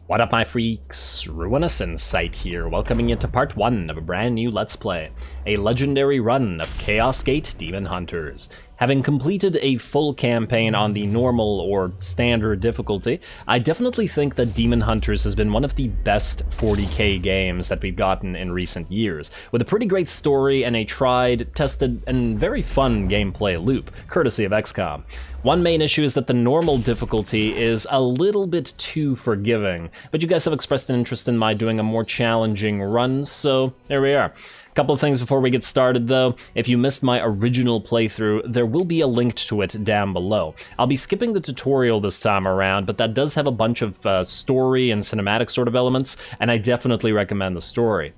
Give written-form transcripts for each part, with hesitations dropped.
What up, my freaks? RuinusInsight here, welcoming you to part 1 of a brand new Let's Play, a legendary run of Chaos Gate Daemonhunters. Having completed a full campaign on the normal or standard difficulty, I definitely think that Daemonhunters has been one of the best 40k games that we've gotten in recent years, with a pretty great story and a tried, tested, and very fun gameplay loop, courtesy of XCOM. One main issue is that the normal difficulty is a little bit too forgiving, but you guys have expressed an interest in my doing a more challenging run, so there we are. Couple of things before we get started though. If you missed my original playthrough, there will be a link to it down below. I'll be skipping the tutorial this time around, but that does have a bunch of story and cinematic sort of elements, and I definitely recommend the story.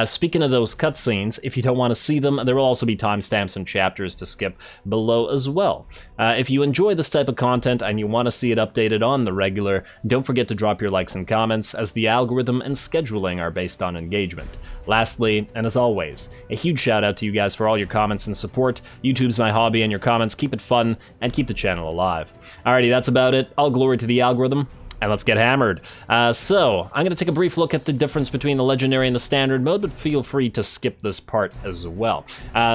Speaking of those cutscenes, if you don't want to see them, there will also be timestamps and chapters to skip below as well. If you enjoy this type of content and you want to see it updated on the regular, don't forget to drop your likes and comments, as the algorithm and scheduling are based on engagement. Lastly, and as always, a huge shout out to you guys for all your comments and support. YouTube's my hobby, and your comments keep it fun and keep the channel alive. Alrighty, that's about it. All glory to the algorithm, and let's get hammered. So, I'm going to take a brief look at the difference between the Legendary and the Standard mode, but feel free to skip this part as well.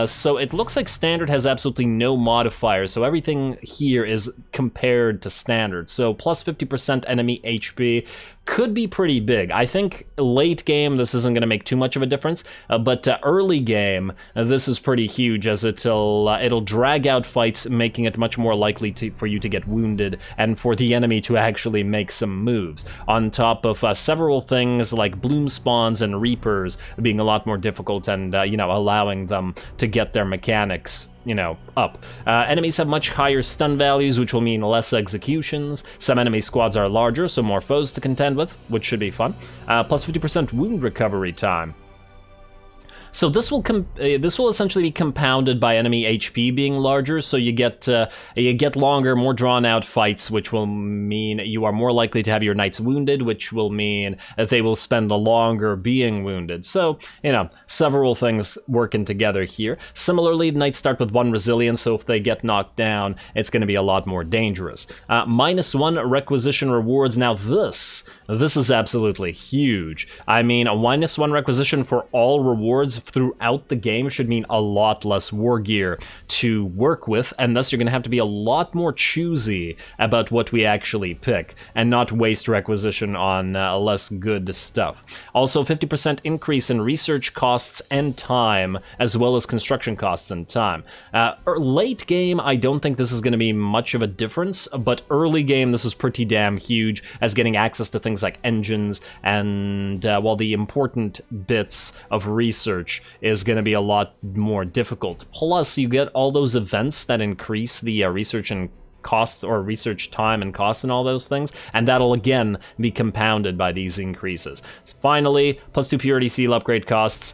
So it looks like Standard has absolutely no modifiers, so everything here is compared to Standard. So plus 50% enemy HP could be pretty big. I think late game this isn't going to make too much of a difference, but early game this is pretty huge, as it'll drag out fights, making it much more likely for you to get wounded and for the enemy to actually make some moves. On top of several things like bloom spawns and reapers being a lot more difficult, and allowing them to get their mechanics up. Enemies have much higher stun values, which will mean less executions. Some enemy squads are larger, so more foes to contend with, which should be fun. Plus 50% wound recovery time. So this will essentially be compounded by enemy HP being larger, so you get longer, more drawn out fights, which will mean you are more likely to have your knights wounded, which will mean that they will spend longer being wounded. So, several things working together here. Similarly, knights start with 1 resilience, so if they get knocked down, it's going to be a lot more dangerous. -1 requisition rewards. Now this is absolutely huge. I mean, a -1 requisition for all rewards throughout the game should mean a lot less war gear to work with, and thus you're going to have to be a lot more choosy about what we actually pick, and not waste requisition on less good stuff. Also, 50% increase in research costs and time, as well as construction costs and time. Late game, I don't think this is going to be much of a difference, but early game, this is pretty damn huge, as getting access to things like engines and, the important bits of research is going to be a lot more difficult. Plus, you get all those events that increase the research and costs, or research time and costs and all those things, and that'll again be compounded by these increases. Finally, +2 purity seal upgrade costs.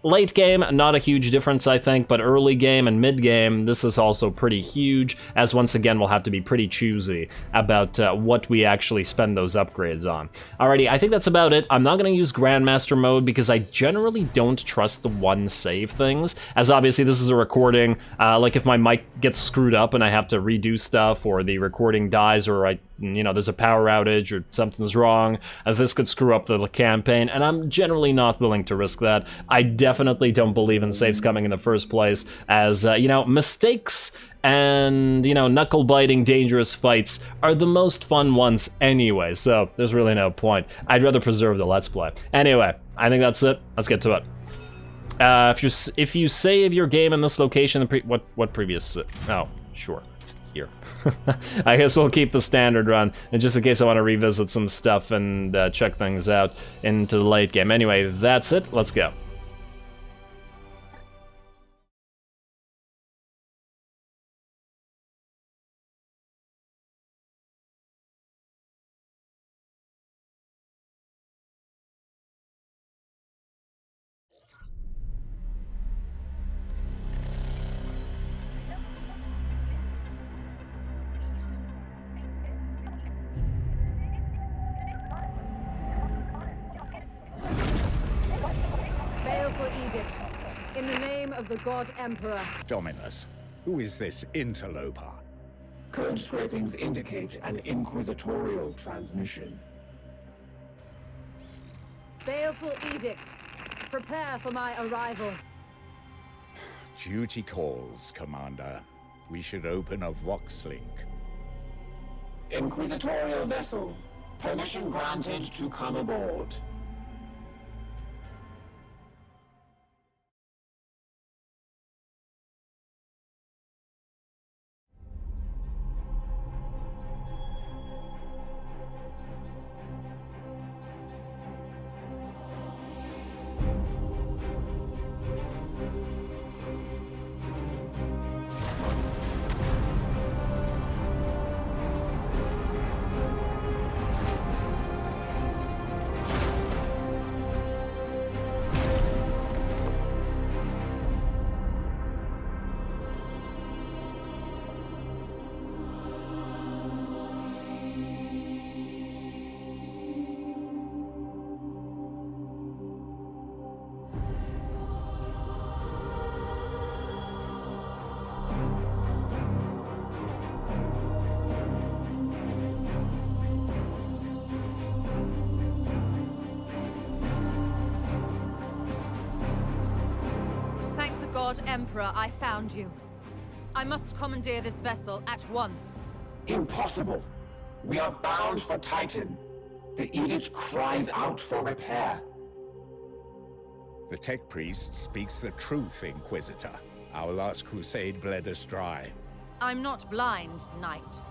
Late game, not a huge difference I think, but early game and mid game, this is also pretty huge, as once again we'll have to be pretty choosy about what we actually spend those upgrades on. Alrighty, I think that's about it. I'm not going to use Grandmaster mode because I generally don't trust the one save things, as obviously this is a recording. Like if my mic gets screwed up and I have to redo stuff, or the recording dies, or there's a power outage or something's wrong, this could screw up the campaign, and I'm generally not willing to risk that. I definitely don't believe in saves coming in the first place, as mistakes and knuckle biting dangerous fights are the most fun ones anyway, so there's really no point. I'd rather preserve the Let's Play. Anyway, I think that's it. Let's get to it. If you save your game in this location, what previous? Oh, sure. Here. I guess we'll keep the standard run, and just in case I want to revisit some stuff and check things out into the late game. Anyway, that's it. Let's go. Edict. In the name of the God Emperor. Dominus, who is this interloper? Code scrapings indicate an inquisitorial transmission. baleful edict. Prepare for my arrival. Duty calls, Commander. We should open a Vox link. Inquisitorial vessel. Permission granted to come aboard. God Emperor, I found you. I must commandeer this vessel at once. Impossible. We are bound for Titan. The edict cries out for repair. The tech priest speaks the truth, Inquisitor. Our last crusade bled us dry. I'm not blind, Knight.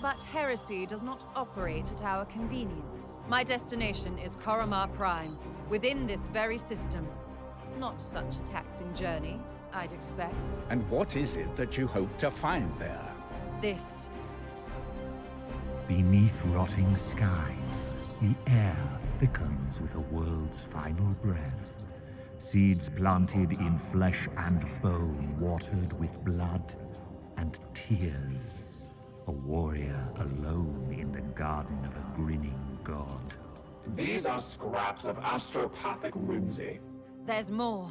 But heresy does not operate at our convenience. My destination is Koromar Prime, within this very system. Not such a taxing journey, I'd expect. And what is it that you hope to find there? This. Beneath rotting skies, the air thickens with a world's final breath. Seeds planted in flesh and bone, watered with blood and tears. A warrior alone in the garden of a grinning god. These are scraps of astropathic whimsy. There's more.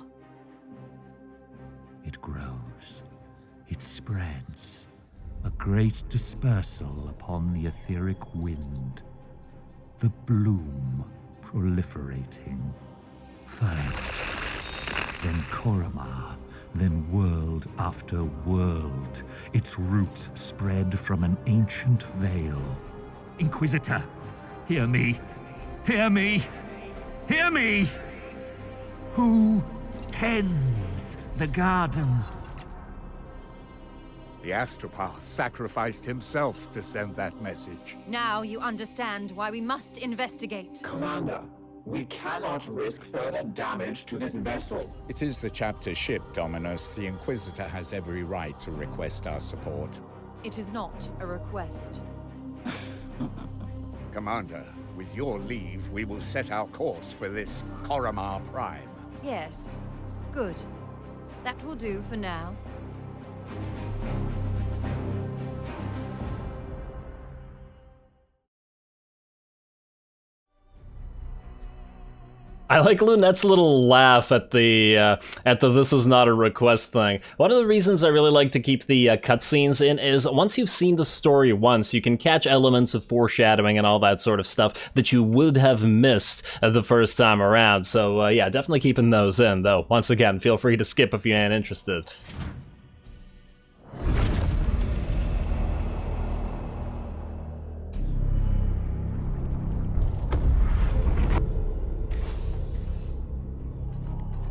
It grows. It spreads. A great dispersal upon the etheric wind. The bloom proliferating. First, then Koromar, then world after world. Its roots spread from an ancient veil. Inquisitor, hear me! Hear me! Hear me! Who tends the garden? The astropath sacrificed himself to send that message. Now you understand why we must investigate. Commander, we cannot risk further damage to this vessel. It is the chapter ship, Dominus. The Inquisitor has every right to request our support. It is not a request. Commander, with your leave, we will set our course for this Koromar Prime. Yes. Good. That will do for now. I like Lunette's little laugh at the "this is not a request" thing. One of the reasons I really like to keep the cutscenes in is once you've seen the story once, you can catch elements of foreshadowing and all that sort of stuff that you would have missed the first time around. So yeah, definitely keeping those in, though. Once again, feel free to skip if you ain't interested.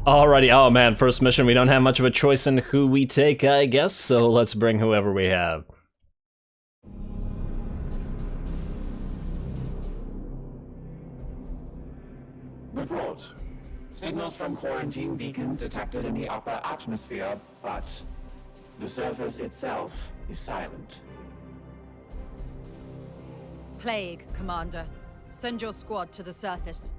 Alrighty, oh man, first mission, we don't have much of a choice in who we take, I guess, so let's bring whoever we have. Report. Signals from quarantine beacons detected in the upper atmosphere, but the surface itself is silent. Plague, Commander. Send your squad to the surface.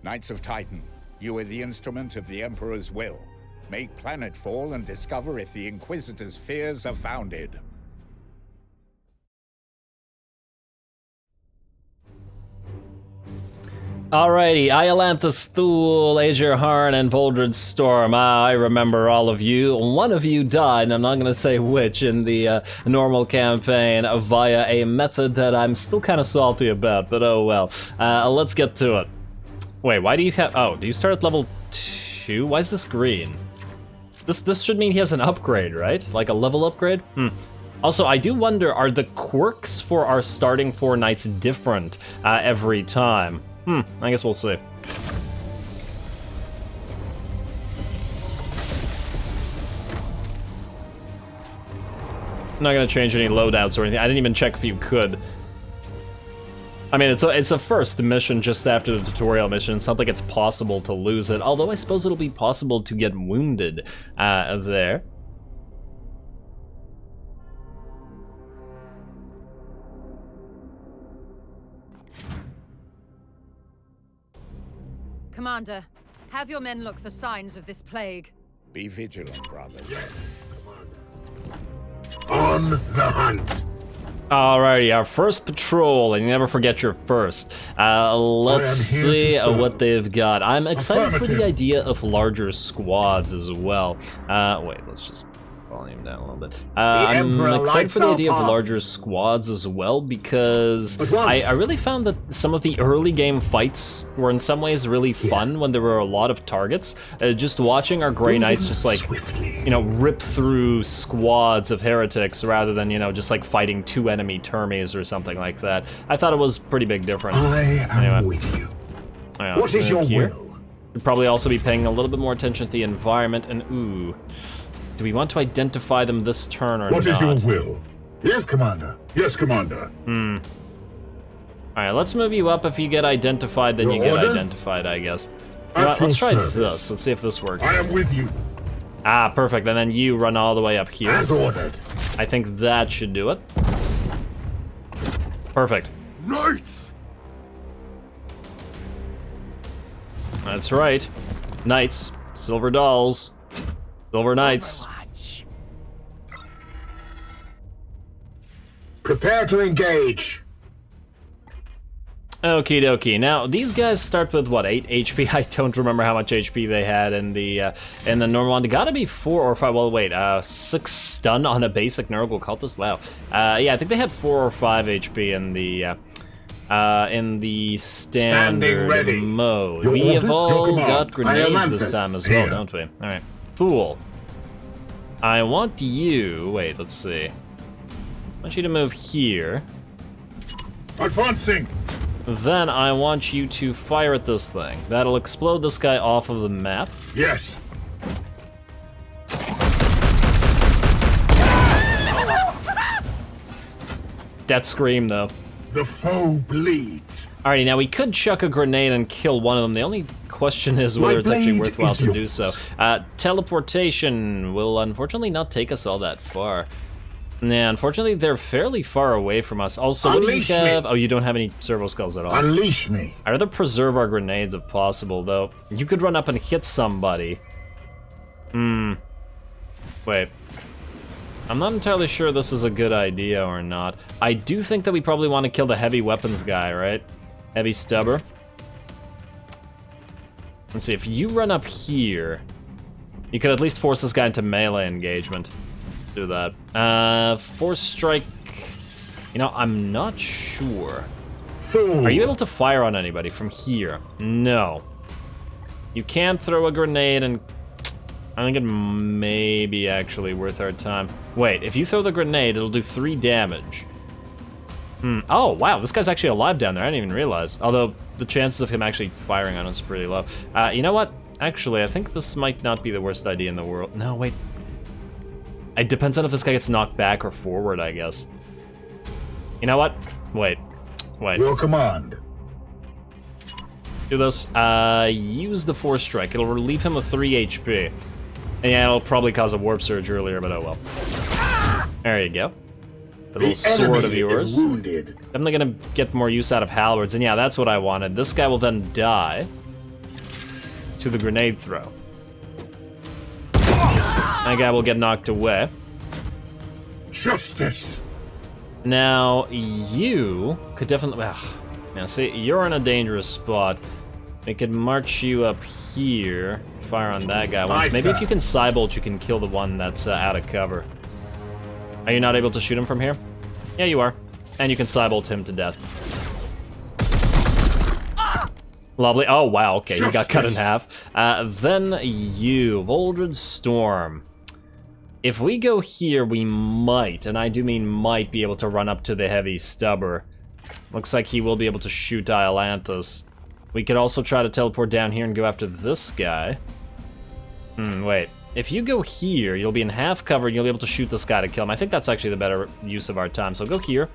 Knights of Titan, you are the instrument of the Emperor's will. Make planetfall and discover if the Inquisitor's fears are founded. Alrighty, Iolanthus Thule, Azure Harn, and Boldred Storm. I remember all of you. One of you died, and I'm not gonna say which, in the normal campaign via a method that I'm still kind of salty about, but oh well. Let's get to it. Wait, why do you have, oh, do you start at level 2? Why is this green? This should mean he has an upgrade, right? Like a level upgrade? Also, I do wonder, are the quirks for our starting 4 knights different every time? I guess we'll see. I'm not gonna change any loadouts or anything. I didn't even check if you could. I mean, it's a first mission just after the tutorial mission. It's not like it's possible to lose it, although I suppose it'll be possible to get wounded there. Commander, have your men look for signs of this plague. Be vigilant, brothers. On the hunt. Alrighty, our first patrol, and you never forget your first. Let's see what they've got. I'm excited for the idea of larger squads as well. Wait, let's just volume down a little bit. I'm excited for the idea of larger squads as well, because I really found that some of the early game fights were in some ways really fun when there were a lot of targets. Just watching our Grey Knights just like, you know, rip through squads of heretics rather than, you know, just like fighting 2 enemy termies or something like that. I thought it was a pretty big difference. I am with you. Right, what is your will? We'd probably also be paying a little bit more attention to the environment, and ooh. Do we want to identify them this turn or not? What is your will? Yes, Commander. Yes, Commander. Alright, let's move you up. If you get identified, then you get identified, I guess. Right, let's try this. Let's see if this works. I am with you. Ah, perfect. And then you run all the way up here. As ordered. I think that should do it. Perfect. Knights! That's right. Knights. Silver dolls. Silver Knights. Prepare to engage. Okie dokie. Now these guys start with what, 8 HP? I don't remember how much HP they had in the normal one. It gotta be 4 or 5. Well, wait, 6 stun on a basic Nurgle cultist. Wow. Yeah, I think they had 4 or 5 HP in the standard mode. We have all got grenades this time as well, don't we? All right. Fool. I want you... Wait, let's see. I want you to move here. Advancing. Then I want you to fire at this thing. That'll explode this guy off of the map. Yes. That scream, though. The foe bleeds. Alrighty, now we could chuck a grenade and kill one of them. The only question is whether it's actually worthwhile to do so. Teleportation will unfortunately not take us all that far. Nah, unfortunately they're fairly far away from us. Also, what do you have? Oh, you don't have any servo skulls at all. Unleash me. I'd rather preserve our grenades if possible, though. You could run up and hit somebody. Wait. I'm not entirely sure this is a good idea or not. I do think that we probably want to kill the heavy weapons guy, right? Heavy stubber. Let's see, if you run up here, you could at least force this guy into melee engagement. Do that. Force strike. You know, I'm not sure. Are you able to fire on anybody from here? No. You can throw a grenade, and I think it may be actually worth our time. Wait, if you throw the grenade, it'll do 3 damage. Oh, wow, this guy's actually alive down there. I didn't even realize. Although, the chances of him actually firing on us is pretty low. You know what? Actually, I think this might not be the worst idea in the world. No, wait. It depends on if this guy gets knocked back or forward, I guess. You know what? Wait. Your command. Do this. Use the Force Strike. It'll relieve him of 3 HP. And yeah, it'll probably cause a Warp Surge earlier, but oh well. There you go. The little sword of yours. Definitely gonna get more use out of halberds, and yeah, that's what I wanted. This guy will then die to the grenade throw. That guy will get knocked away. Justice. Now, you could definitely... Now, see, you're in a dangerous spot. We could march you up here, fire on that guy once. Maybe if you can Cybolt, you can kill the one that's out of cover. Are you not able to shoot him from here? Yeah, you are. And you can Cybolt him to death. Lovely. Oh, wow, okay, he got cut in half. Then you, Voldred Storm. If we go here, we might, and I do mean might, be able to run up to the Heavy Stubber. Looks like he will be able to shoot Dialanthus. We could also try to teleport down here and go after this guy. Wait. If you go here, you'll be in half cover and you'll be able to shoot this guy to kill him. I think that's actually the better use of our time, so go here.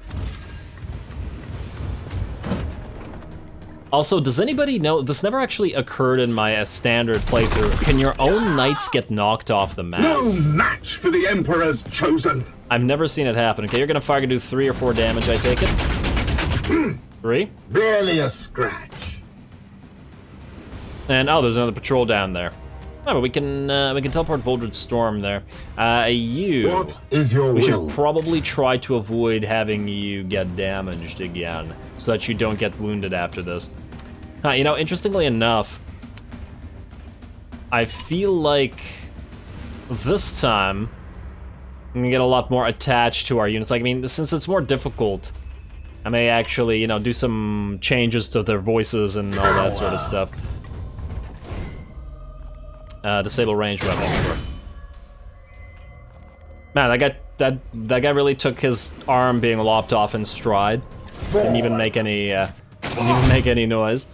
Also, does anybody know, this never actually occurred in my standard playthrough, can your own knights get knocked off the map? No match for the Emperor's chosen. I've never seen it happen. Okay, you're gonna fire, do 3 or 4 damage, I take it? 3? Barely a scratch. And, oh, there's another patrol down there. Oh, but we can teleport Voldred Storm there. You... What is your We will? should probably try to avoid having you get damaged again, so that you don't get wounded after this. You know, interestingly enough, I feel like this time I'm gonna get a lot more attached to our units. Like, I mean, since it's more difficult, I may actually, you know, do some changes to their voices and all that sort of stuff. Disable range weapons. Man, that guy really took his arm being lopped off in stride. Didn't even make any noise.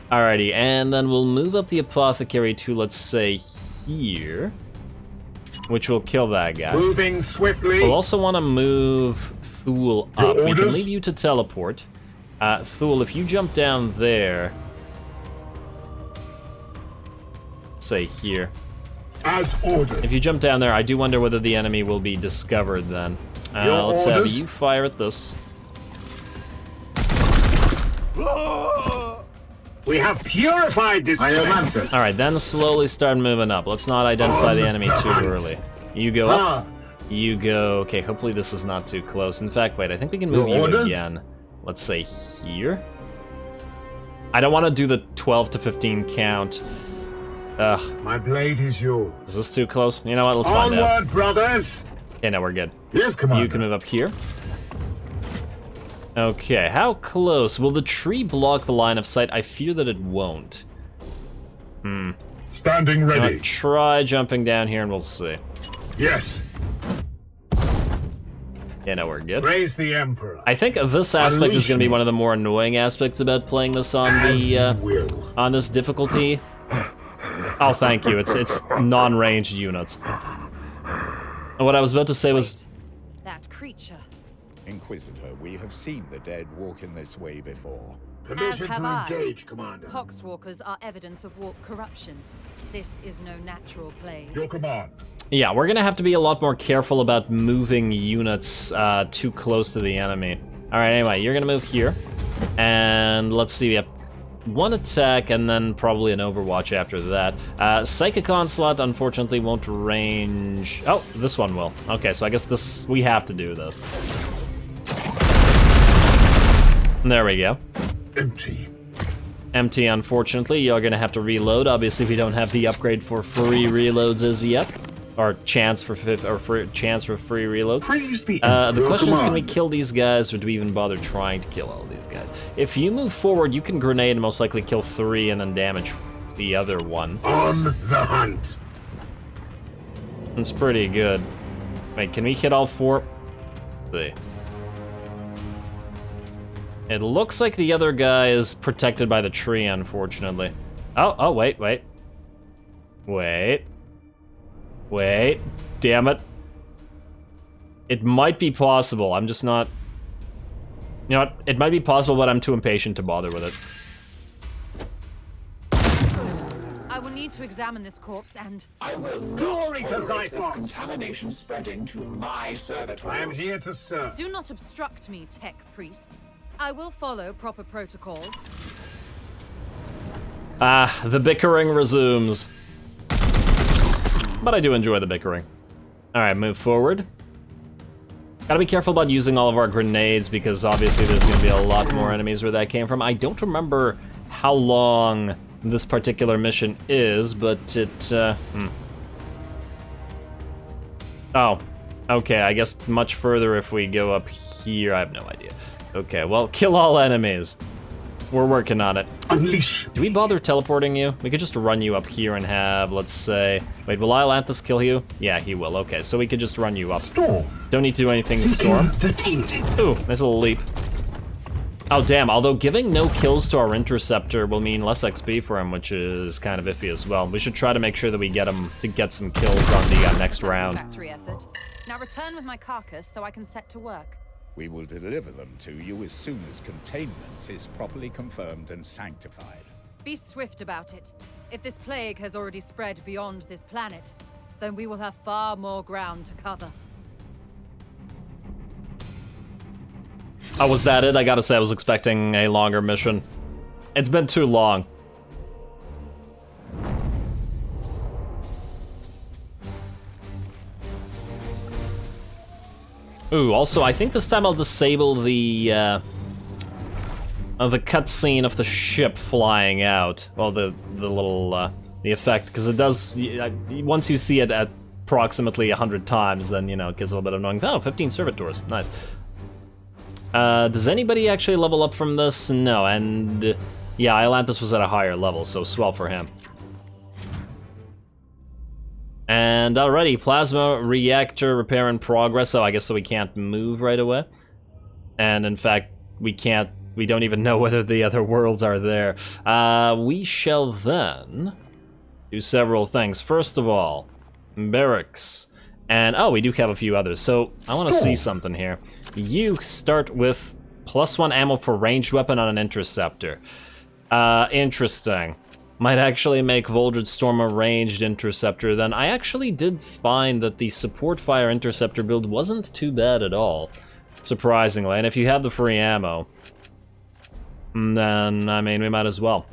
Alrighty, and then we'll move up the apothecary to, let's say, here, which will kill that guy. Moving swiftly. We'll also want to move Thule up. We can leave you to teleport. Thule, if you jump down there, say here. As ordered. If you jump down there, I do wonder whether the enemy will be discovered then. Let's have you fire at this. We have purified this. Alright, then slowly start moving up. Let's not identify the enemy too early. You go up. You go... Okay, hopefully this is not too close. In fact, wait, I think we can move you again. Let's say here. I don't want to do the 12 to 15 count. Ugh. My blade is yours. Is this too close? You know what? Let's find out. Onward, brothers. Okay, no, we're good. Yes, Commander. You can move up here. Okay, how close? Will the tree block the line of sight? I fear that it won't. Standing ready. Try jumping down here and we'll see. Yes. Yeah, no, we're good. Praise the Emperor. I think this aspect is going to be one of the more annoying aspects about playing this on the on this difficulty. Oh, thank you. It's non-ranged units. And what I was about to say was... That creature. Inquisitor, we have seen the dead walk in this way before. Permission have to I. engage, Commander. Poxwalkers are evidence of warp corruption. This is no natural plague. Your command. Yeah, we're going to have to be a lot more careful about moving units too close to the enemy. Alright, anyway, you're going to move here. And let's see, we have one attack and then probably an Overwatch after that. Psychic Onslaught, unfortunately, won't range... Oh, this one will. Okay, so I guess this... We have to do this. There we go. Empty. Empty, unfortunately. You're gonna have to reload. Obviously, we don't have the upgrade for free reloads as yet. Or chance for free reloads. Praise the The question is, can we kill these guys, or do we even bother trying to kill all these guys? If you move forward, you can grenade and most likely kill 3 and then damage the other one. On the hunt. It's pretty good. Wait, can we hit all 4? Let's see. It looks like the other guy is protected by the tree, unfortunately. Oh, wait. Wait, damn it. It might be possible, I'm just not... You know what, it might be possible, but I'm too impatient to bother with it. I will need to examine this corpse and... I will Glory not to tolerate this Zyphos. contamination spreading to my servitors. I am here to serve. Do not obstruct me, tech priest. I will follow proper protocols. The bickering resumes. But I do enjoy the bickering. Alright, move forward. Gotta be careful about using all of our grenades, because obviously there's gonna be a lot more enemies where that came from. I don't remember how long this particular mission is, but it, Oh, okay, I guess much further if we go up here. I have no idea. Okay, well, kill all enemies. We're working on it. Unleash. Do we bother teleporting you? We could just run you up here and have, let's say... Wait, will Atlantis kill you? Yeah, he will. Okay, so we could just run you up. Storm. Don't need to do anything to Storm. The tainted. Ooh, nice little leap. Oh, damn. Although giving no kills to our Interceptor will mean less XP for him, which is kind of iffy as well. We should try to make sure that we get him to get some kills on the next round. Satisfactory effort. Now return with my carcass so I can set to work. We will deliver them to you as soon as containment is properly confirmed and sanctified. Be swift about it. If this plague has already spread beyond this planet, then we will have far more ground to cover. Oh, was that it? I gotta say, I was expecting a longer mission. It's been too long. Ooh, also, I think this time I'll disable the cutscene of the ship flying out. Well, the little, the effect, because it does, once you see it at approximately 100 times, then, you know, it gets a little bit annoying. Oh, 15 servitors, nice. Does anybody actually level up from this? No, and yeah, Atlantis was at a higher level, so swell for him. And already, plasma reactor repair in progress, so I guess so we can't move right away. And in fact, we don't even know whether the other worlds are there. We shall then do several things. First of all, barracks. And, oh, we do have a few others, so I want to see something here. You start with +1 ammo for ranged weapon on an interceptor. Interesting. Might actually make Voldred Storm a ranged interceptor then. I actually did find that the support fire interceptor build wasn't too bad at all, surprisingly. And if you have the free ammo, then, I mean, we might as well.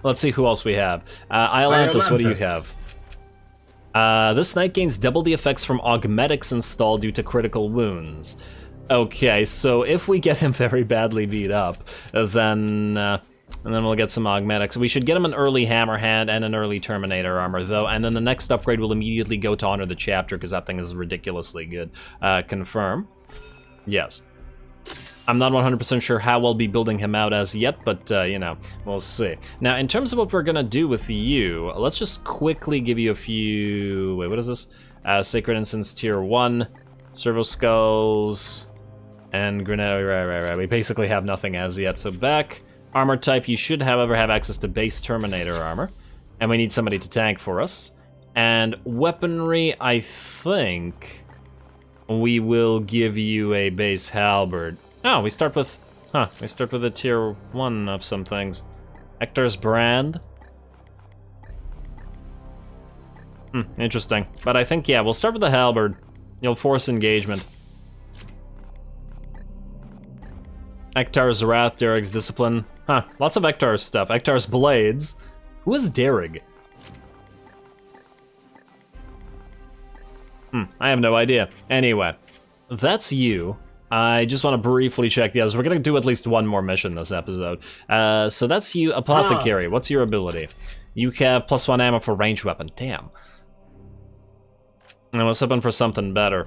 Let's see who else we have. Iolanthus, what do you have? This knight gains double the effects from augmetics installed due to critical wounds. Okay, so if we get him very badly beat up, then we'll get some augmetics. We should get him an early Hammerhand and an early Terminator armor, though, and then the next upgrade will immediately go to Honor the Chapter, because that thing is ridiculously good. Confirm. Yes. I'm not 100% sure how we'll be building him out as yet, but, you know, we'll see. Now, in terms of what we're gonna do with you, let's just quickly give you a few... Wait, what is this? Sacred Incense Tier 1, Servo Skulls, and Grenade. Right. We basically have nothing as yet, so back. Armor type, you should, however, have access to base Terminator armor, and we need somebody to tank for us. And weaponry, I think we will give you a base halberd. Oh, we start with, we start with a tier 1 of some things. Hector's Brand. Interesting. But I think, yeah, we'll start with the halberd. You'll force engagement. Ektar's Wrath, Derek's Discipline. Lots of Ektar's stuff. Ektar's Blades. Who is Derek? I have no idea. Anyway, that's you. I just want to briefly check the others. We're going to do at least one more mission this episode. So that's you, Apothecary. What's your ability? You have +1 ammo for ranged weapon. Damn. I was hoping for something better.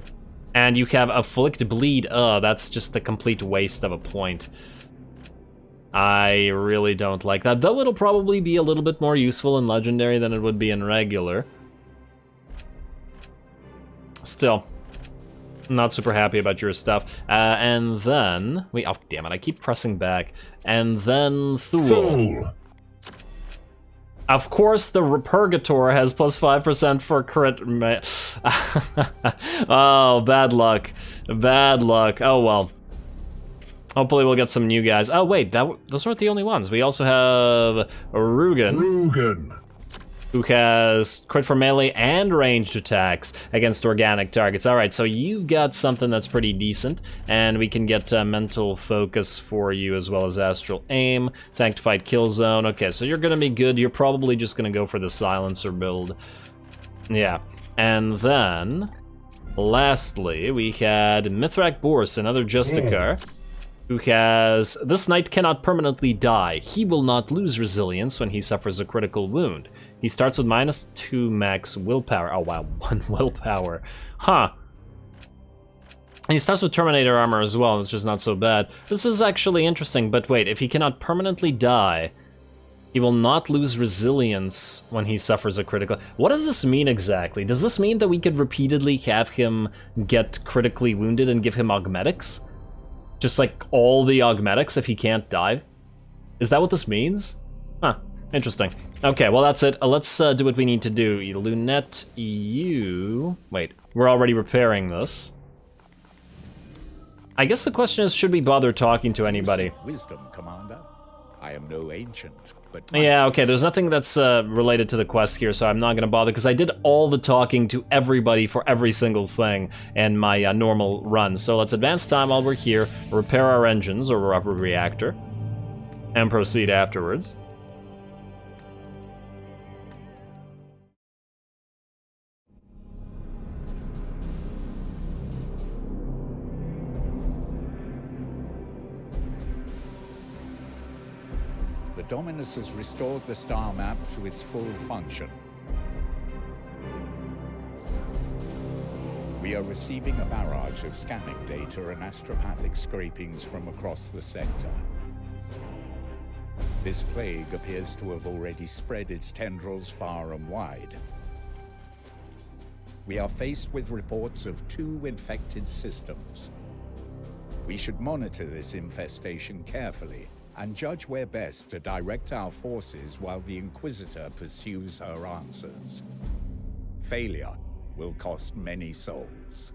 And you have Afflict Bleed. That's just a complete waste of a point. I really don't like that, though it'll probably be a little bit more useful in Legendary than it would be in Regular. Still, not super happy about your stuff. And then, oh damn it, I keep pressing back. And then Thule. Of course, the Purgator has +5% for crit. Oh, bad luck. Bad luck. Oh well. Hopefully we'll get some new guys. Oh wait, those weren't the only ones. We also have Rugen. Who has crit for melee and ranged attacks against organic targets. Alright, so you've got something that's pretty decent, and we can get mental focus for you as well as astral aim, sanctified kill zone. Okay, so you're gonna be good. You're probably just gonna go for the silencer build. Yeah, and then Lastly, we had Mithrak Bors, another Justicar, who has... This knight cannot permanently die. He will not lose resilience when he suffers a critical wound. He starts with -2 max willpower. Oh wow, 1 willpower. Huh. And he starts with Terminator armor as well, it's just not so bad. This is actually interesting, but wait, if he cannot permanently die, he will not lose resilience when he suffers a critical... What does this mean exactly? Does this mean that we could repeatedly have him get critically wounded and give him augmetics? Just like all the augmetics if he can't die? Is that what this means? Huh, interesting. Okay, well that's it. Let's do what we need to do. Lunette, you... Wait, we're already repairing this. I guess the question is, should we bother talking to anybody? Wisdom, Commander. I am no ancient, but... Yeah, okay, there's nothing that's related to the quest here, so I'm not gonna bother, because I did all the talking to everybody for every single thing in my normal run. So let's advance time while we're here, repair our engines, or rubber reactor, and proceed afterwards. The Dominus has restored the star map to its full function. We are receiving a barrage of scanning data and astropathic scrapings from across the sector. This plague appears to have already spread its tendrils far and wide. We are faced with reports of 2 infected systems. We should monitor this infestation carefully and judge where best to direct our forces while the Inquisitor pursues her answers. Failure will cost many souls.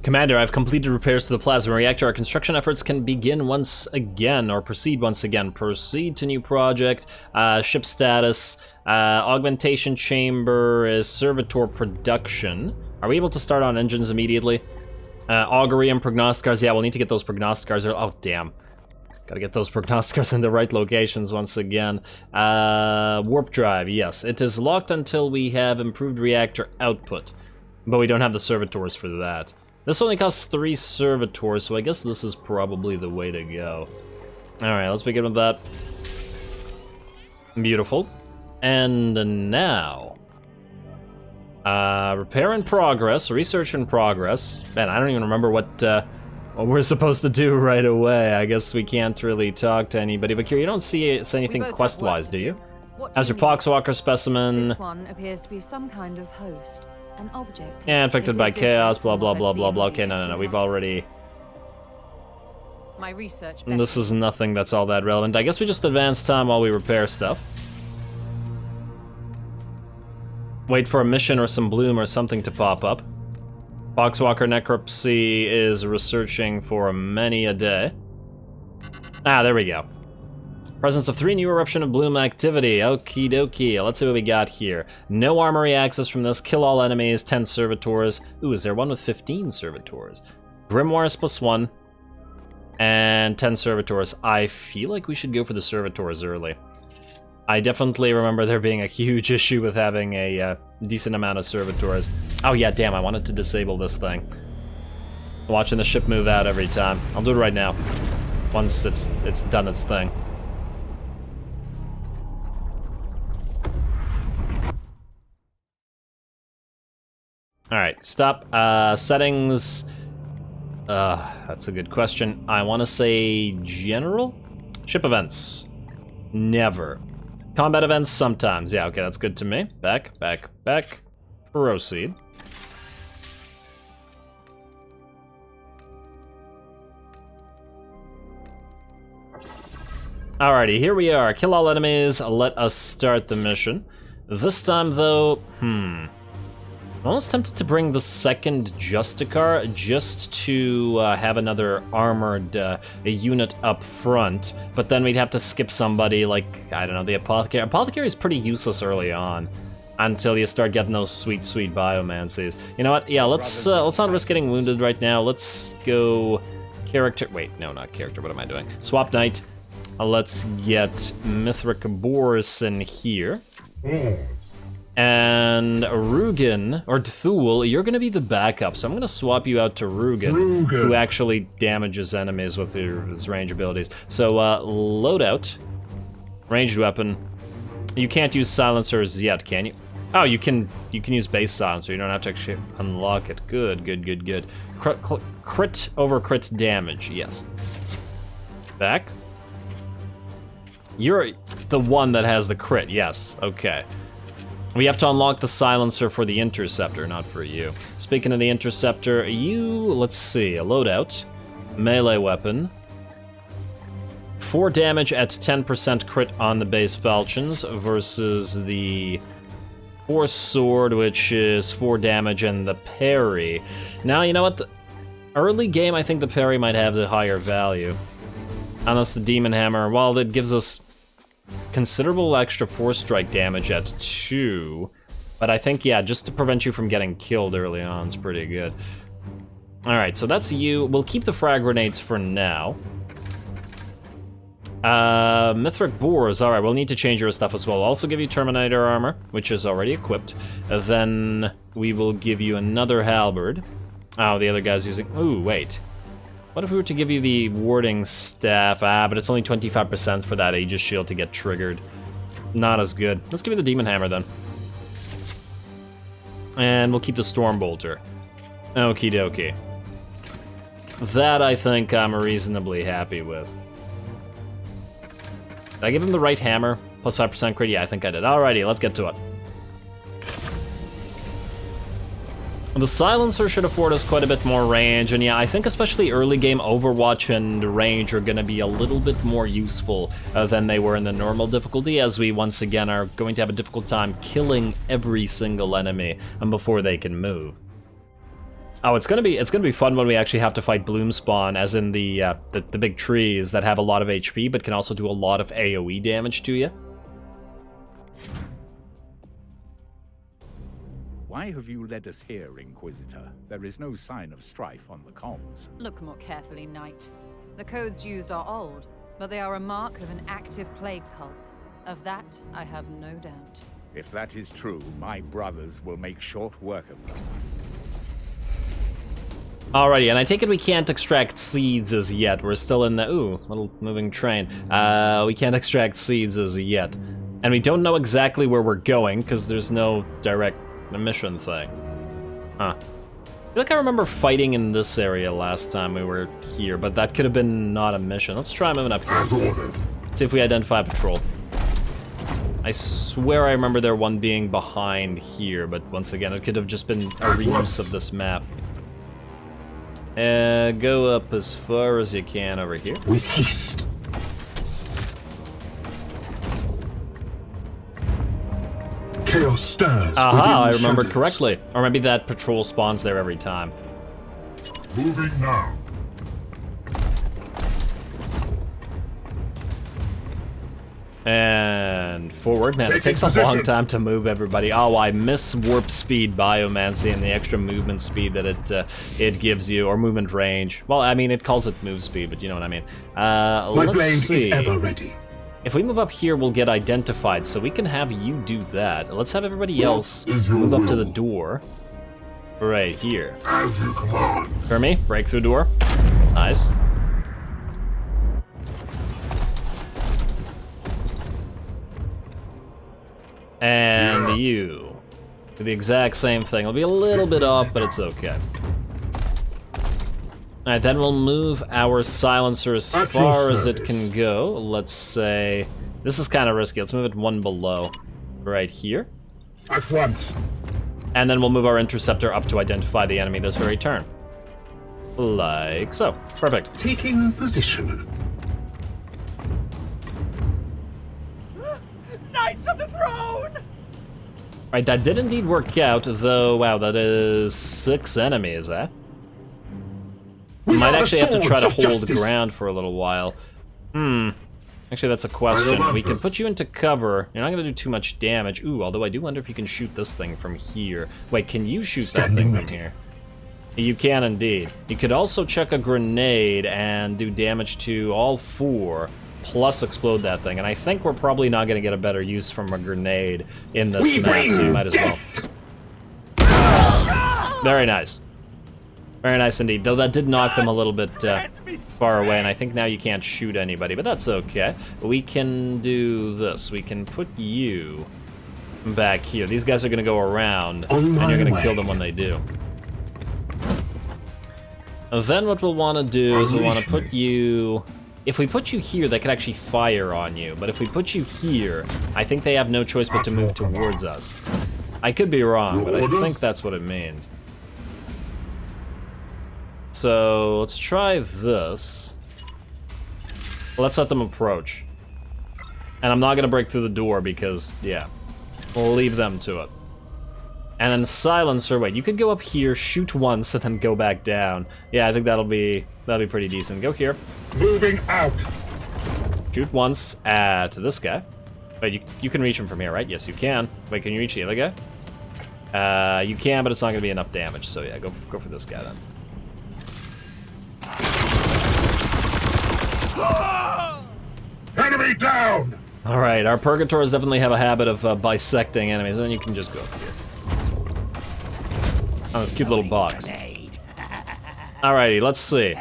Commander, I've completed repairs to the plasma reactor. Our construction efforts can begin once again, or proceed once again. Proceed to new project, ship status, augmentation chamber is servitor production. Are we able to start on engines immediately? Augury and prognosticars, yeah, we'll need to get those prognosticars. Oh, damn. Gotta get those prognosticars in the right locations once again. Warp drive, yes. It is locked until we have improved reactor output, but we don't have the servitors for that. This only costs 3 servitors, so I guess this is probably the way to go. Alright, let's begin with that. Beautiful. And now... repair in progress, research in progress. Man, I don't even remember what we're supposed to do right away. I guess we can't really talk to anybody. But you don't see anything quest-wise, do you? As your Poxwalker specimen... This one appears to be some kind of host. An object. Yeah, infected by chaos, blah blah blah blah blah. Okay, no, we've already... My research... This is nothing that's all that relevant. I guess we just advance time while we repair stuff. Wait for a mission or some bloom or something to pop up. Poxwalker Necropsy is researching for many a day. Ah, there we go. Presence of 3 new eruption of bloom activity. Okie dokie. Let's see what we got here. No armory access from this. Kill all enemies. 10 servitors. Ooh, is there one with 15 servitors? Grimoires +1. And 10 servitors. I feel like we should go for the servitors early. I definitely remember there being a huge issue with having a decent amount of servitors. Oh yeah, damn, I wanted to disable this thing. Watching the ship move out every time. I'll do it right now. Once it's done its thing. Alright, stop. Settings. That's a good question. I want to say general? Ship events. Never. Combat events sometimes. Yeah, okay, that's good to me. Back. Proceed. Alrighty, here we are. Kill all enemies. Let us start the mission. This time, though, I'm almost tempted to bring the second Justicar just to have another armored a unit up front, but then we'd have to skip somebody like, I don't know, the Apothecary. Apothecary is pretty useless early on until you start getting those sweet biomancies. You know what? Yeah, let's not risk getting wounded right now. Let's go character. Wait, no, not character. What am I doing? Swap Knight. Let's get Mithric Boris in here. Pause. And Rugen, or Thule, you're going to be the backup, so I'm going to swap you out to Rugen, who actually damages enemies with his range abilities. So, loadout, ranged weapon. You can't use silencers yet, can you? Oh, you can use base silencer. You don't have to actually unlock it. Good. Crit over crit damage, yes. Back. You're the one that has the crit, yes, okay. We have to unlock the silencer for the interceptor, not for you. Speaking of the interceptor, let's see, a loadout, melee weapon, 4 damage at 10% crit on the base falchions versus the Force Sword, which is 4 damage and the parry. Now, you know what? The early game, I think the parry might have the higher value. Unless the Demon Hammer, well, that gives us considerable extra force strike damage at 2. But I think, yeah, just to prevent you from getting killed early on is pretty good. Alright, so that's you. We'll keep the frag grenades for now. Mithric Boars, alright, we'll need to change your stuff as well. I'll also give you Terminator armor, which is already equipped. Then we will give you another halberd. Oh, the other guy's using... Ooh, wait. What if we were to give you the warding staff? But it's only 25% for that Aegis shield to get triggered. Not as good. Let's give you the Demon Hammer then. And we'll keep the Storm Bolter. Okie dokie. That I think I'm reasonably happy with. Did I give him the right hammer? Plus 5% crit? Yeah, I think I did. Alrighty, let's get to it. The silencer should afford us quite a bit more range, and yeah, I think especially early game Overwatch and range are going to be a little bit more useful than they were in the normal difficulty, as we once again are going to have a difficult time killing every single enemy before they can move. Oh, it's gonna be fun when we actually have to fight Bloomspawn, as in the big trees that have a lot of HP but can also do a lot of AoE damage to you. Why have you led us here, Inquisitor? There is no sign of strife on the comms. Look more carefully, Knight. The codes used are old, but they are a mark of an active plague cult. Of that, I have no doubt. If that is true, my brothers will make short work of them. Alrighty, and I take it we can't extract seeds as yet. We're still in the... Ooh, little moving train. We can't extract seeds as yet. And we don't know exactly where we're going, because there's no direct mission thing. Huh. I feel like I remember fighting in this area last time we were here, but that could have been not a mission. Let's try moving up here. See if we identify a patrol. I swear I remember there one being behind here, but once again, it could have just been a reuse of this map. Go up as far as you can over here. With haste. Chaos stirs. Aha, I remember correctly. Or maybe that patrol spawns there every time. Moving now. And forward, man, it takes a long time to move everybody. Oh, I miss warp speed biomancy and the extra movement speed that it gives you, or movement range. Well, I mean, it calls it move speed, but you know what I mean. My let's blade see. is ever ready. If we move up here, we'll get identified, so we can have you do that. Let's have everybody else move up to the door. Right here. As you command. For me, breakthrough door. Nice. And you do the exact same thing. It'll be a little bit off, but it's okay. Alright, then we'll move our silencer as far as it can go. Let's say... This is kind of risky. Let's move it one below. Right here. At once. And then we'll move our interceptor up to identify the enemy this very turn. Like so. Perfect. Taking position. Knights of the Throne! Right, that did indeed work out, though, wow, that is 6 enemies, eh? We might actually have to try to hold ground for a little while. Actually, that's a question. We can put you into cover. You're not going to do too much damage. Ooh, although I do wonder if you can shoot this thing from here. Wait, can you shoot that thing from here? You can indeed. You could also chuck a grenade and do damage to all 4, plus explode that thing. And I think we're probably not going to get a better use from a grenade in this map, so you might as well. Very nice. Very nice indeed, though that did knock them a little bit far away, and I think now you can't shoot anybody, but that's okay. We can do this. We can put you back here. These guys are going to go around, and you're going to kill them when they do. And then what we'll want to do is we'll want to put you... If we put you here, they could actually fire on you, but if we put you here, I think they have no choice but to move towards us. I could be wrong, but I think that's what it means. So, let's try this. Let's let them approach. And I'm not going to break through the door because, yeah, we'll leave them to it. And then silencer, wait, you could go up here, shoot once, and then go back down. Yeah, I think that'll be pretty decent. Go here. Moving out. Shoot once at this guy. Wait, you can reach him from here, right? Yes, you can. Wait, can you reach the other guy? You can, but it's not going to be enough damage, so yeah, go for this guy then. Enemy down! Alright, our Purgators definitely have a habit of bisecting enemies, and then you can just go up here. Oh, this cute little box. Alrighty, let's see.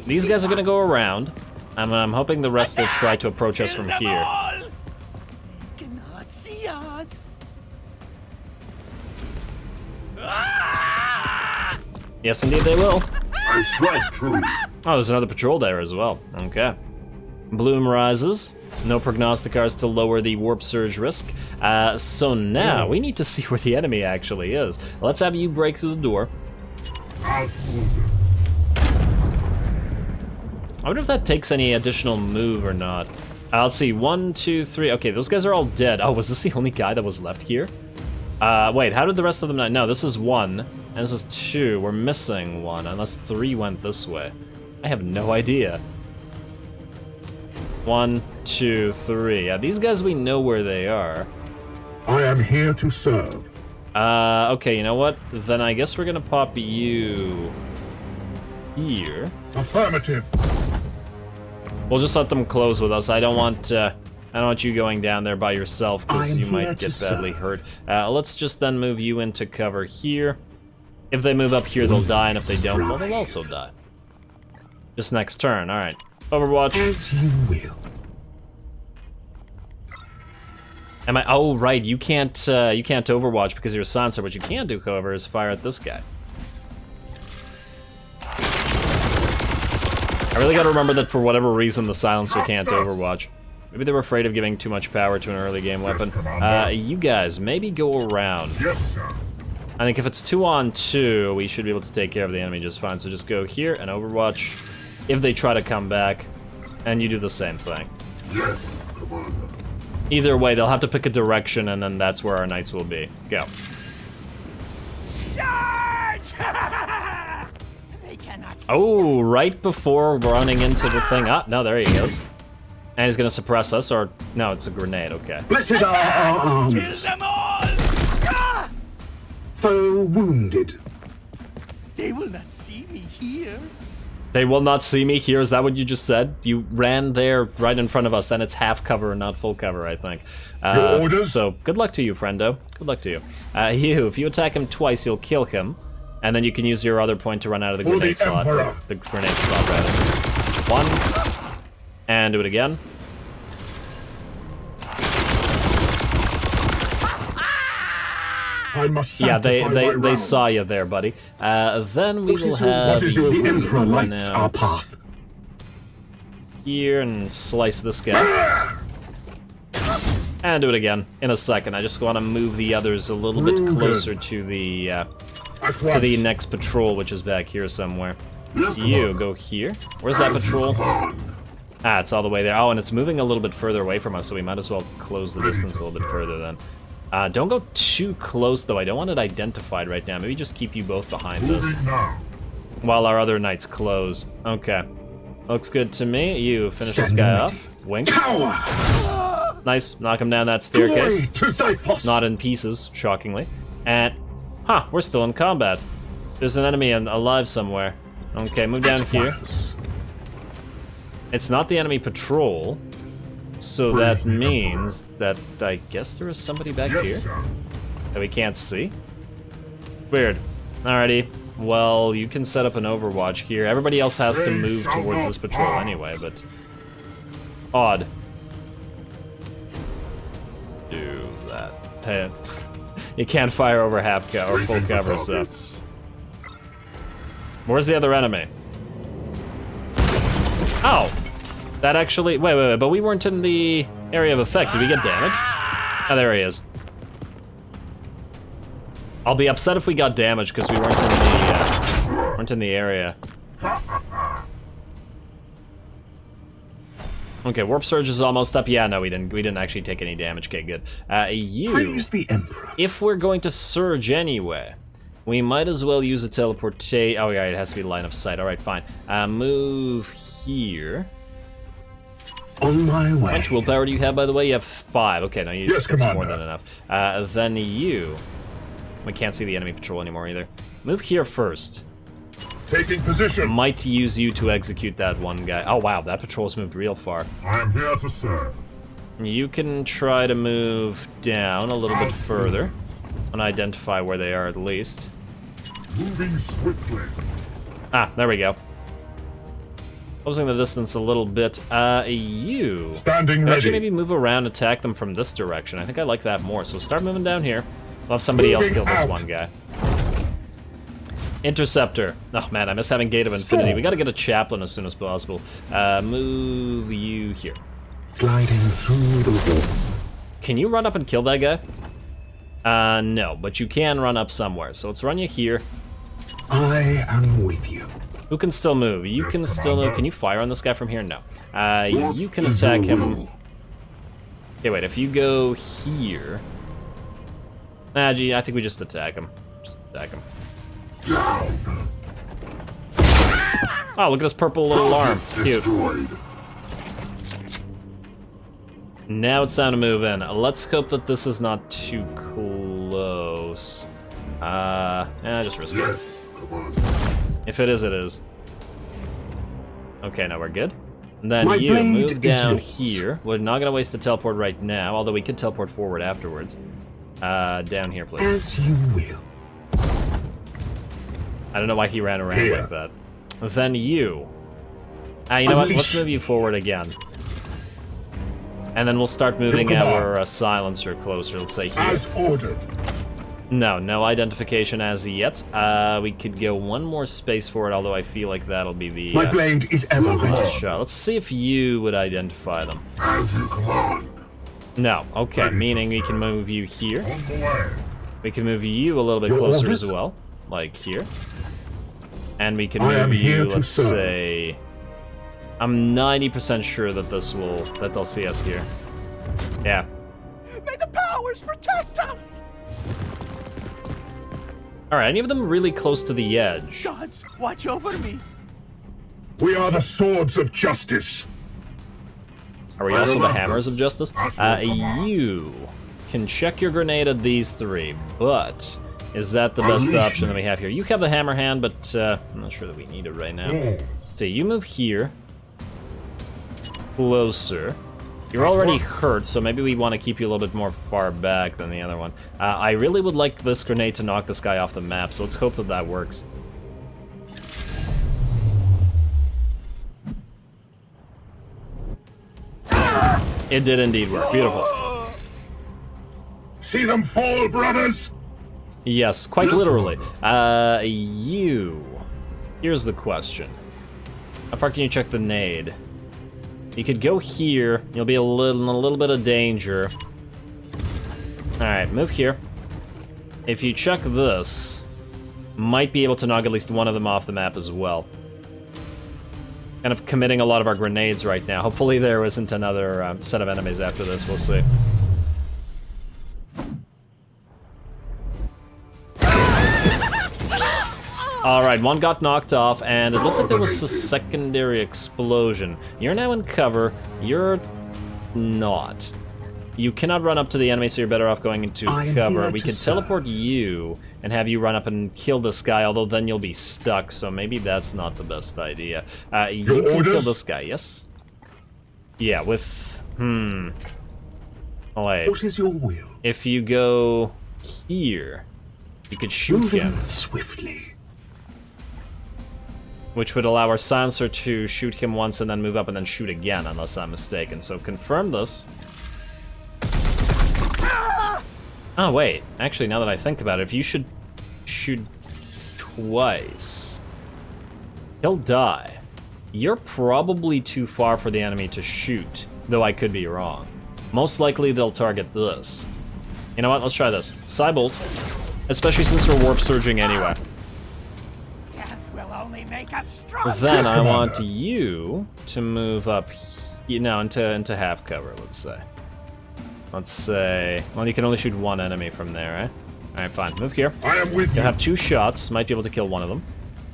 These guys are gonna go around. I'm hoping the rest will try to approach us from here. Cannot see us. Yes, indeed they will. I strike true. Oh, there's another patrol there as well. Okay. Bloom rises. No prognosticars to lower the warp surge risk. So now we need to see where the enemy actually is. Let's have you break through the door. I wonder if that takes any additional move or not. Let's see. 1, 2, 3. Okay, those guys are all dead. Oh, was this the only guy that was left here? Wait, how did the rest of them die? No, this is 1, and this is 2. We're missing 1, unless 3 went this way. I have no idea. 1, 2, 3. Yeah, these guys, we know where they are. I am here to serve. Okay, you know what? Then I guess we're gonna pop you here. Affirmative. We'll just let them close with us. I don't want you going down there by yourself because you might get badly hurt. Let's just then move you into cover here. If they move up here, they'll die, and if they don't, well, they'll also die. Just next turn. All right. Overwatch. As you will. Am I? Oh, right. You can't Overwatch because you're a Sansa. What you can do, however, is fire at this guy. I really got to remember that for whatever reason, the Silencer can't Overwatch. Maybe they were afraid of giving too much power to an early game weapon. You guys, maybe go around. Yes, sir. I think if it's 2-on-2, we should be able to take care of the enemy just fine. So just go here and Overwatch. If they try to come back, and you do the same thing. Yes, Commander. Either way, they'll have to pick a direction, and then that's where our knights will be. Go. Charge! They cannot see Oh, us. right before running into the thing. Ah, no, there he goes. And he's gonna suppress us, or... No, it's a grenade, okay. Blessed are our arms. Kill them all! Ah! Foe wounded. They will not see me here. They will not see me here, is that what you just said? You ran there right in front of us, and it's half cover and not full cover, I think. Your orders? So, good luck to you, friendo. Good luck to you. If you attack him twice, you'll kill him. And then you can use your other point to run out of the For the grenade slot. Emperor. The grenade slot, rather. 1. And do it again. I must Yeah, sanctify my they realms. saw you there, buddy. Then we will have What is your... The Emperor lights now our path. here and slice this guy. And do it again in a second. I just want to move the others a little bit Wounded. closer to the At once. next patrol, which is back here somewhere. Yes, You Commander. go here. Where's that patrol? Ah, it's all the way there. Oh, and it's moving a little bit further away from us, so we might as well close the distance a little bit further then. Don't go too close, though. I don't want it identified right now. Maybe just keep you both behind us Moving now. while our other knights close. Okay. Looks good to me. You finish this guy off. Wink. Cower! Nice. Knock him down that Glory staircase. to Xyphos! Not in pieces, shockingly. And... Huh, we're still in combat. There's an enemy alive somewhere. Okay, move down here. It's not the enemy patrol. So that means that I guess there is somebody back here that we can't see. Weird. Alrighty. Well, you can set up an overwatch here. Everybody else has to move towards this patrol anyway, but... Odd. Do that. You can't fire over half or full cover, so... Where's the other enemy? Oh! That actually... Wait, but we weren't in the area of effect. Did we get damaged? Oh, there he is. I'll be upset if we got damaged because we weren't in the area. Okay, warp surge is almost up. Yeah, no, we didn't actually take any damage. Okay, good. Praise the Emperor. If we're going to surge anyway, we might as well use a teleportation. Oh yeah, it has to be line of sight. All right, fine. Move here. On my way. How much willpower do you have, by the way? You have 5. Okay, no, Yes, that's Commander. more than enough. Then you... We can't see the enemy patrol anymore either. Move here first. Taking position. Might use you to execute that one guy. Oh wow, that patrol's moved real far. I am here to serve. You can try to move down a little bit further and identify where they are at least. Moving swiftly. Ah, there we go. Closing the distance a little bit. You Standing can ready. actually maybe move around, attack them from this direction. I think I like that more. So start moving down here. We'll have somebody else kill this one guy. Interceptor. Oh man, I miss having Gate of Infinity. We gotta get a chaplain as soon as possible. Move you here. Gliding through the wall. Can you run up and kill that guy? No, but you can run up somewhere. So let's run you here. I am with you. Who can still move? You can still move. Can you fire on this guy from here? No. You can attack him. Okay, wait, if you go here... Nah, gee, I think we just attack him. Just attack him. Oh, look at this purple little arm. Cute. Now it's time to move in. Let's hope that this is not too close. Just risk it. If it is, it is. Okay, now we're good. And then you move down here. We're not gonna waste the teleport right now, although we could teleport forward afterwards. Down here, please. As you will. I don't know why he ran around like that. Then you. You know what? Let's move you forward again. And then we'll start moving our silencer closer, let's say here. As ordered. No identification as yet. We could go one more space forward, although I feel like that'll be the My blade is ever ready. shot. Let's see if you would identify them. As you command. No, okay, meaning we can move you here. On the way. We can move you a little bit Your closer orders? as well, like here. And we can I am move here you, to let's serve. say... I'm 90% sure that that they'll see us here. Yeah. May the powers protect us! Alright, any of them really close to the edge? Gods, watch over me. We are the swords of justice. Are we also the hammers of justice? You can check your grenade at these 3, but is that the best option that we have here? You have the hammer hand, but I'm not sure that we need it right now. So you move here, closer. You're already hurt, so maybe we want to keep you a little bit more far back than the other one. I really would like this grenade to knock this guy off the map, so let's hope that that works. It did indeed work. Beautiful. See them fall, brothers. Yes, quite literally. Here's the question. How far can you check the nade? You could go here. You'll be in a little bit of danger. Alright, move here. If you check this, might be able to knock at least one of them off the map as well. Kind of committing a lot of our grenades right now. Hopefully there isn't another set of enemies after this. We'll see. Alright, one got knocked off, and it looks like there was a secondary explosion. You're now in cover. You're not. You cannot run up to the enemy, so you're better off going into cover. We could teleport you and have you run up and kill this guy, although then you'll be stuck, so maybe that's not the best idea. You can kill this guy, yes? Yeah, with... Oh, wait. What is your will? If you go here, you could shoot Moving him, swiftly. which would allow our silencer to shoot him once and then move up and then shoot again, unless I'm mistaken. So confirm this. Oh, wait. Actually, now that I think about it, if you should shoot twice, he'll die. You're probably too far for the enemy to shoot, though I could be wrong. Most likely they'll target this. You know what? Let's try this. Psybolt, especially since we're warp surging anyway. Death will only make us stronger. Then I want you to move up, into half cover. Let's say. Well, you can only shoot one enemy from there, right? All right, fine. Move here. I am with You'll you. have 2 shots. Might be able to kill one of them.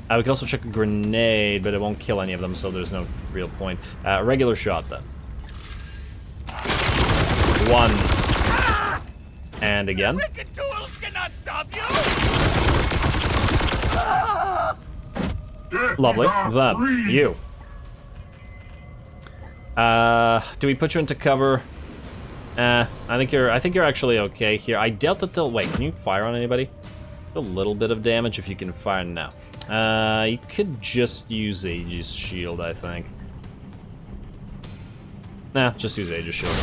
We can also check a grenade, but it won't kill any of them, so there's no real point. Regular shot, then. 1. And again. Wicked tools cannot stop you. Death Lovely. is our Then, creed. you. Do we put you into cover? I think you're actually okay here. I doubt that they'll... Wait, can you fire on anybody? A little bit of damage if you can fire now. You could just use Aegis Shield, I think. Nah, just use Aegis Shield.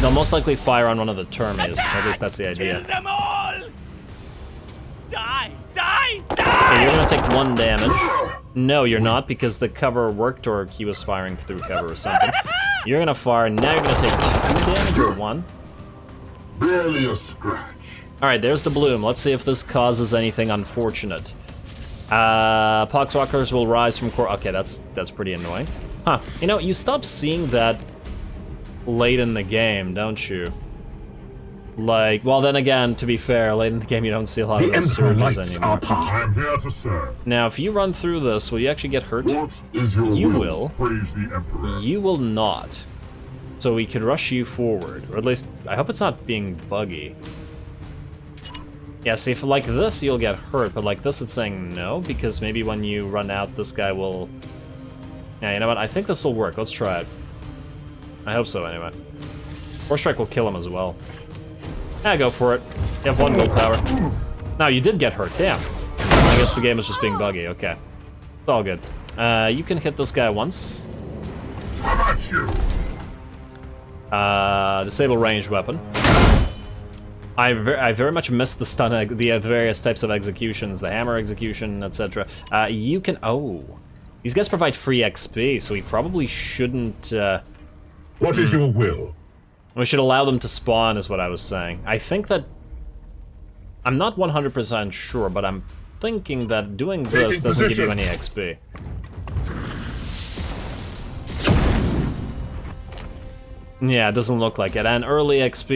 They'll most likely fire on one of the Termies. At least that's the idea. Kill them all. Die, die, die. Okay, you're gonna take 1 damage. No, you're not, because the cover worked, or he was firing through cover or something. You're gonna fire, now you're gonna take 2 damage, or 1? Barely a scratch. Alright, there's the bloom. Let's see if this causes anything unfortunate. Poxwalkers will rise from core... Okay, that's pretty annoying. Huh. You know, you stop seeing that late in the game, don't you? Like, well, then again, to be fair, late in the game you don't see a lot The of those Emperor surges lights anymore. our path. I am here to serve. Now, if you run through this, will you actually get hurt? What is your You will? will. Praise the Emperor. You will not. So we could rush you forward. Or at least, I hope it's not being buggy. Yeah, see, if like this, you'll get hurt, but like this, it's saying no, because maybe when you run out, this guy will... Yeah, you know what? I think this will work. Let's try it. I hope so, anyway. Force Strike will kill him as well. Yeah, go for it. You have 1 willpower. No, you did get hurt. Damn. I guess the game is just being buggy. Okay. It's all good. You can hit this guy once. How about you? Disable ranged weapon. I very much missed the stun, the various types of executions, the hammer execution, etc. You can... Oh. These guys provide free XP, so we probably shouldn't... What is your will? We should allow them to spawn, is what I was saying. I think that... I'm not 100% sure, but I'm thinking that doing this Taking doesn't give you position. any XP. Yeah, it doesn't look like it. And early XP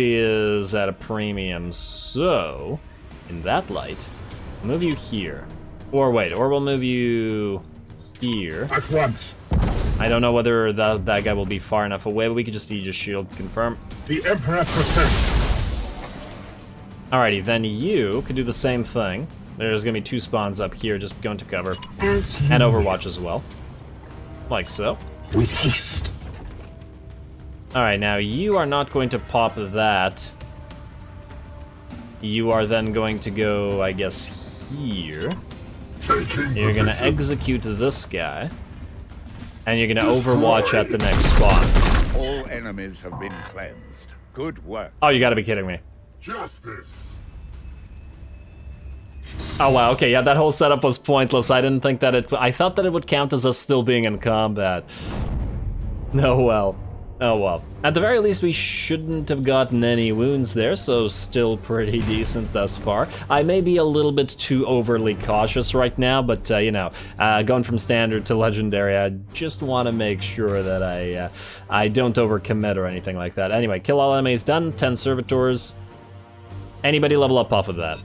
is at a premium, so... In that light, we'll move you here. Or wait, or we'll move you... here. At once. I don't know whether that guy will be far enough away, but we could just Aegis Shield, confirm. The Emperor protects. Alrighty, then you could do the same thing. There's gonna be 2 spawns up here, just go into cover. As you And Overwatch as well. Like so. with haste. Alright, now you are not going to pop that. You are then going to go, I guess, here. Taking You're gonna position. execute this guy. And you're gonna Overwatch at the next spawn. All enemies have been cleansed. Good work. Oh, you gotta be kidding me. Justice. Oh wow, okay, yeah, that whole setup was pointless. I didn't think that I thought that it would count as us still being in combat. Oh well. Oh well. At the very least, we shouldn't have gotten any wounds there, so still pretty decent thus far. I may be a little bit too overly cautious right now, but you know, going from standard to legendary, I just want to make sure that I don't overcommit or anything like that. Anyway, kill all enemies done, 10 servitors. Anybody level up off of that?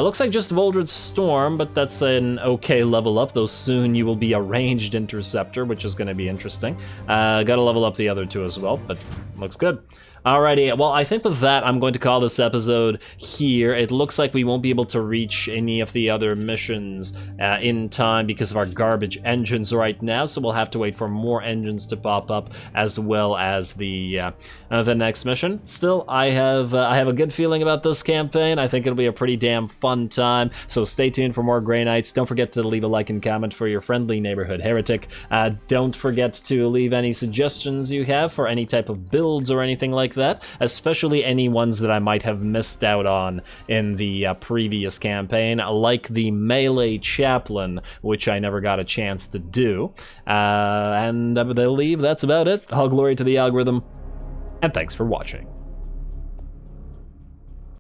Looks like just Voldred's Storm, but that's an okay level up, though soon you will be a ranged interceptor, which is going to be interesting. Gotta level up the other 2 as well, but looks good. Alrighty, well, I think with that, I'm going to call this episode here. It looks like we won't be able to reach any of the other missions in time because of our garbage engines right now, so we'll have to wait for more engines to pop up, as well as the next mission. Still, I have a good feeling about this campaign. I think it'll be a pretty damn fun time, so stay tuned for more Grey Knights. Don't forget to leave a like and comment for your friendly neighborhood heretic. Don't forget to leave any suggestions you have for any type of builds or anything like that, especially any ones that I might have missed out on in the previous campaign, like the melee chaplain, which I never got a chance to do. And I believe that's about it. All glory to the algorithm, and thanks for watching.